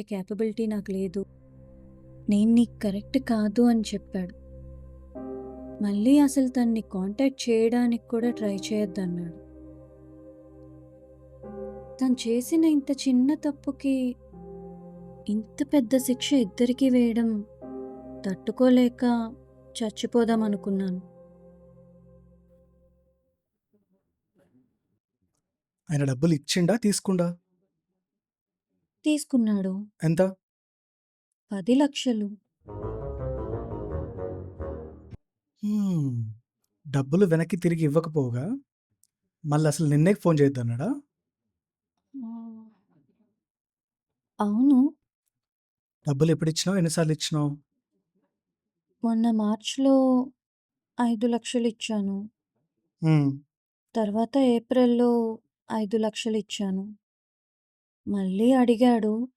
Capability నాకు లేదు. నేను నీకు కరెక్ట్ కాదు అని చెప్పాడు. మళ్ళీ అసలు తనని కాంటాక్ట్ చేయడానికి కూడా ట్రై చేయొద్దన్నాడు. తను చేసిన ఇంత చిన్న తప్పుకి ఇంత పెద్ద శిక్ష ఇద్దరికీ వేయడం తట్టుకోలేక చచ్చిపోదామనుకున్నాను. ఆయన డబ్బులు ఇచ్చిండా? తీసుకుండా? తీసుకున్నాడు. ఎంత? 10,00,000. హ్మ్. డబ్బులు వెనక్కి తిరిగి ఇవ్వకపోగా మళ్ళసలు నిన్నే ఫోను చేయొద్దన్నాడా? ఆ! అవును. డబ్బులెప్పుడిచ్చినావు? ఎన్ని సార్లిచ్చినావు? మొన్న మార్చ్‌లో 5,00,000 ఇచ్చాను. హ్మ్. తర్వాత ఏప్రిల్‌లో 5,00,000 ఇచ్చాను. మళ్ళీ అడిగాడు.